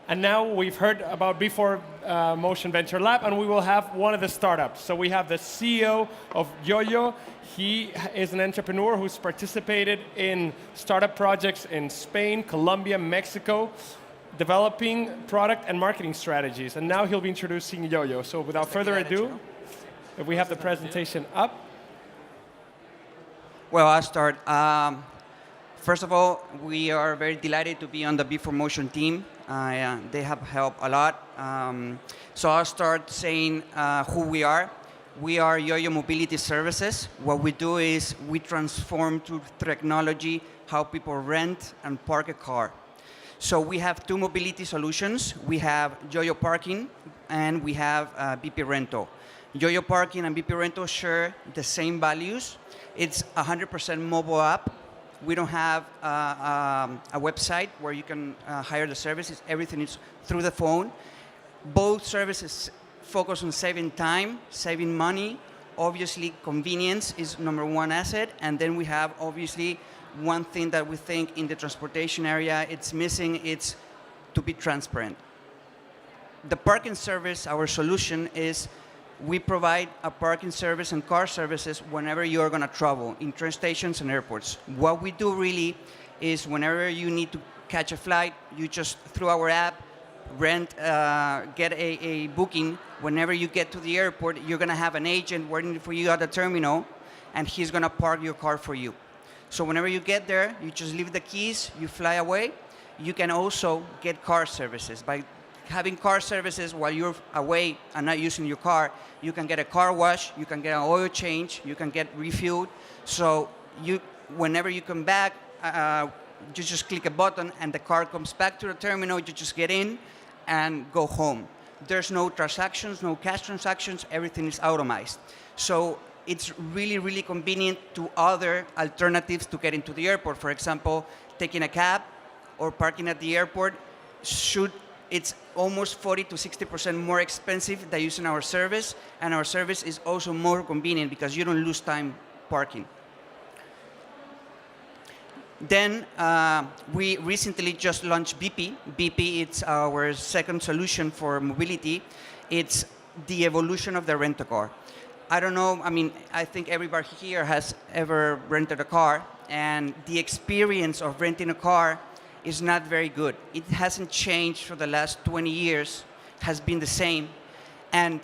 And now we've heard about B4Motion Venture Lab, and we will have one of the startups. So we have the CEO of Yoyo. He is an entrepreneur who's participated in startup projects in Spain, Colombia, Mexico, developing product and marketing strategies. And now he'll be introducing Yoyo. So without further ado, if we have the presentation up. Well, I'll start. First of all, we are very delighted to be on the B4Motion team. They have helped a lot. So I'll start saying who we are. We are Yoyo Mobility Services. What we do is we transform through technology how people rent and park a car. So we have two mobility solutions. We have Yoyo Parking and we have BP Rental. Yoyo Parking and BP Rental share the same values. It's 100% mobile app. We don't have a website where you can hire the services. Everything is through the phone. Both services focus on saving time, saving money. Obviously, convenience is #1 asset. And then we have, obviously, one thing that we think in the transportation area it's missing, it's to be transparent. The parking service, our solution is we provide a parking service and car services whenever you're going to travel in train stations and airports. What we do really is whenever you need to catch a flight, you just, through our app, get a booking. Whenever you get to the airport, you're going to have an agent waiting for you at the terminal, and he's going to park your car for you. So whenever you get there, you just leave the keys, you fly away. You can also get car services. By having car services while you're away and not using your car, you can get a car wash, you can get an oil change, you can get refueled. So whenever you come back, you just click a button and the car comes back to the terminal, you just get in and go home. There's no transactions, no cash transactions, everything is automated. So it's really, really convenient to other alternatives to get into the airport. For example, taking a cab or parking at the airport it's almost 40 to 60% more expensive than using our service, and our service is also more convenient because you don't lose time parking. Then we recently just launched BP. BP, it's our second solution for mobility. It's the evolution of the rent-a-car. I don't know, I think everybody here has ever rented a car, and the experience of renting a car is not very good. It hasn't changed for the last 20 years, has been the same. And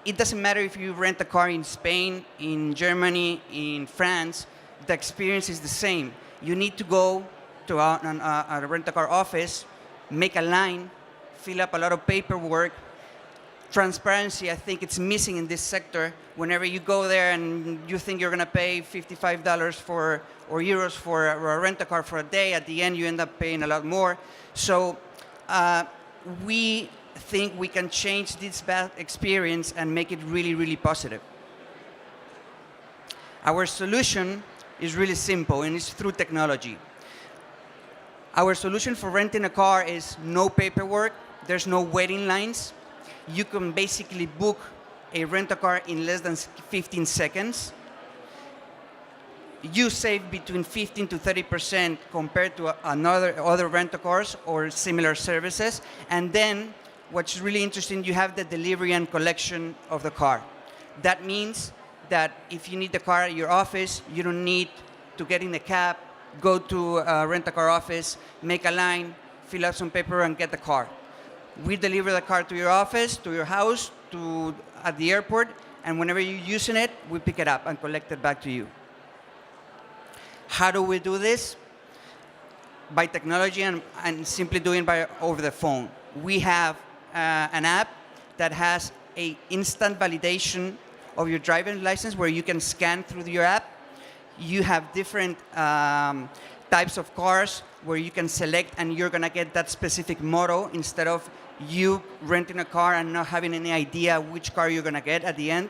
it doesn't matter if you rent a car in Spain, in Germany, in France, the experience is the same. You need to go to a rent-a-car office, make a line, fill up a lot of paperwork. Transparency, I think it's missing in this sector. Whenever you go there and you think you're going to pay $55 or euros for a rent-a-car for a day, at the end you end up paying a lot more. So we think we can change this bad experience and make it really, really positive. Our solution is really simple, and it's through technology. Our solution for renting a car is no paperwork. There's no waiting lines. You can basically book a rent-a-car in less than 15 seconds. You save between 15 to 30% compared to other rent-a-cars or similar services. And then, what's really interesting, you have the delivery and collection of the car. That means that if you need the car at your office, you don't need to get in a cab, go to a rent-a-car office, make a line, fill out some paper, and get the car. We deliver the car to your office, to your house, at the airport, and whenever you're using it, we pick it up and collect it back to you. How do we do this? By technology and simply doing it over the phone. We have an app that has an instant validation of your driving license where you can scan through your app. You have different types of cars where you can select and you're going to get that specific model instead of you renting a car and not having any idea which car you're going to get at the end.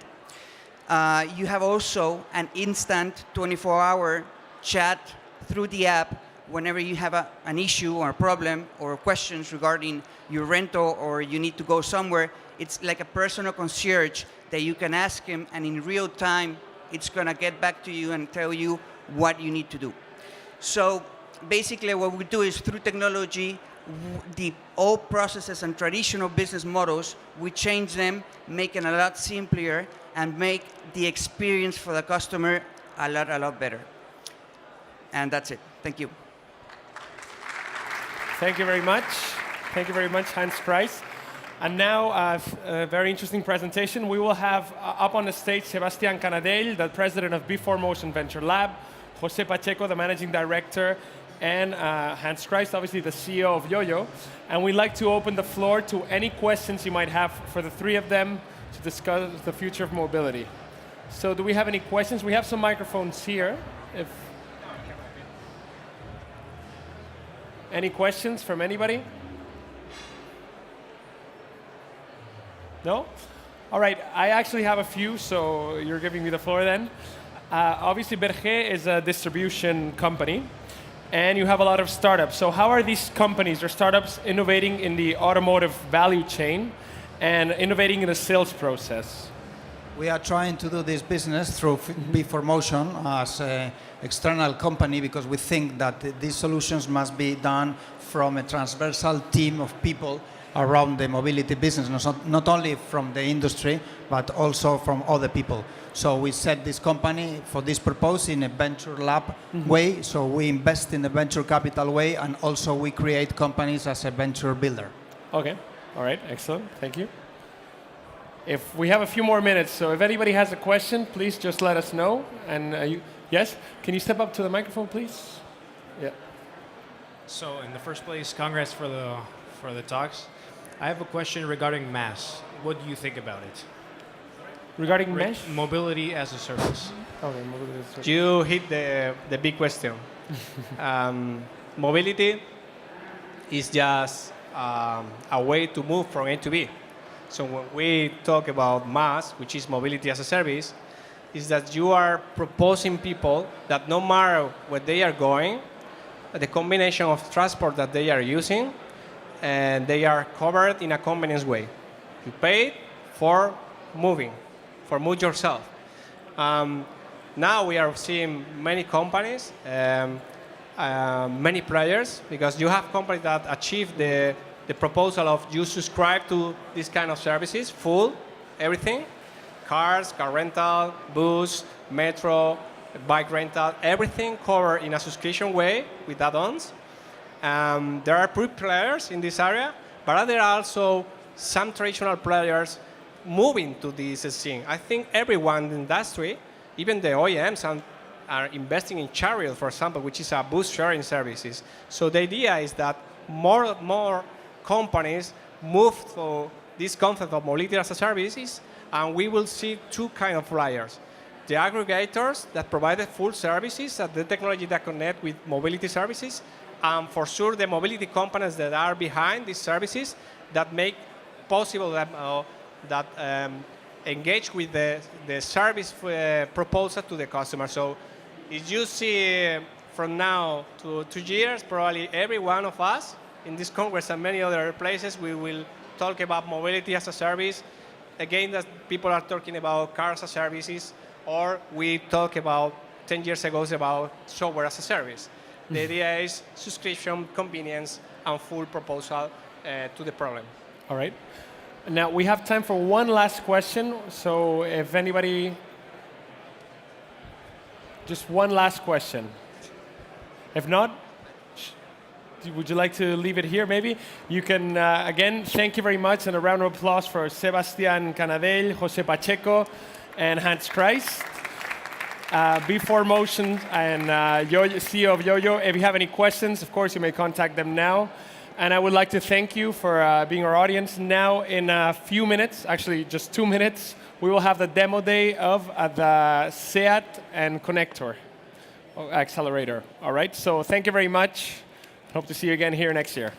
You have also an instant 24-hour chat through the app whenever you have an issue or a problem or questions regarding your rental or you need to go somewhere. It's like a personal concierge that you can ask him, and in real time, it's going to get back to you and tell you what you need to do. So basically what we do is through technology, the old processes and traditional business models, we change them, making a lot simpler and make the experience for the customer a lot better. And that's it. Thank you. Thank you very much. Thank you very much, Hans Kreis. And now, a very interesting presentation. We will have up on the stage Sebastián Canadell, the president of B4Motion Venture Lab, José Pacheco, the managing director, and Hans Kreis, obviously the CEO of YoYo. And we'd like to open the floor to any questions you might have for the three of them to discuss the future of mobility. So do we have any questions? We have some microphones here. If any questions from anybody? No? All right, I actually have a few, so you're giving me the floor then. Obviously, Berger is a distribution company, and you have a lot of startups. So how are these companies or startups innovating in the automotive value chain and innovating in the sales process? We are trying to do this business through B4Motion as an external company because we think that these solutions must be done from a transversal team of people around the mobility business, not only from the industry, but also from other people. So we set this company for this purpose in a venture lab way. So we invest in the venture capital way, and also we create companies as a venture builder. Okay, all right, excellent, thank you. If we have a few more minutes, so if anybody has a question, please just let us know. And yes, can you step up to the microphone, please? Yeah. So in the first place, congrats for the talks. I have a question regarding MaaS. What do you think about it? Regarding mesh? Mobility as a service. Okay, mobility as a service. You hit the big question. Mobility is just a way to move from A to B. So when we talk about MaaS, which is mobility as a service, is that you are proposing people that no matter where they are going, the combination of transport that they are using, and they are covered in a convenience way. You pay for moving, for move yourself. Now we are seeing many companies, many players, because you have companies that achieve the proposal of you subscribe to this kind of services, full, everything, cars, car rental, bus, metro, bike rental, everything covered in a subscription way with add-ons. There are good players in this area, but there are also some traditional players moving to this scene. I think everyone in the industry, even the OEMs, are investing in Chariot, for example, which is a bus sharing services. So the idea is that more companies move to this concept of mobility as a services, and we will see two kinds of players. The aggregators that provide the full services, the technology that connect with mobility services, and for sure the mobility companies that are behind these services that make possible that engage with the service proposal to the customer. So if you see from now to 2 years, probably every one of us in this Congress and many other places, we will talk about mobility as a service. Again, that people are talking about cars as services, or we talk about 10 years ago about software as a service. The idea is subscription, convenience, and full proposal to the problem. All right. Now we have time for one last question. So if anybody, just one last question. If not, would you like to leave it here maybe? You can, again, thank you very much, and a round of applause for Sebastián Canadell, José Pacheco, and Hans Kreis. B4Motion and CEO of YoYo. If you have any questions, of course, you may contact them now. And I would like to thank you for being our audience. Now, in a few minutes, actually just 2 minutes, we will have the demo day of the SEAT and Connector accelerator. All right, so thank you very much. Hope to see you again here next year.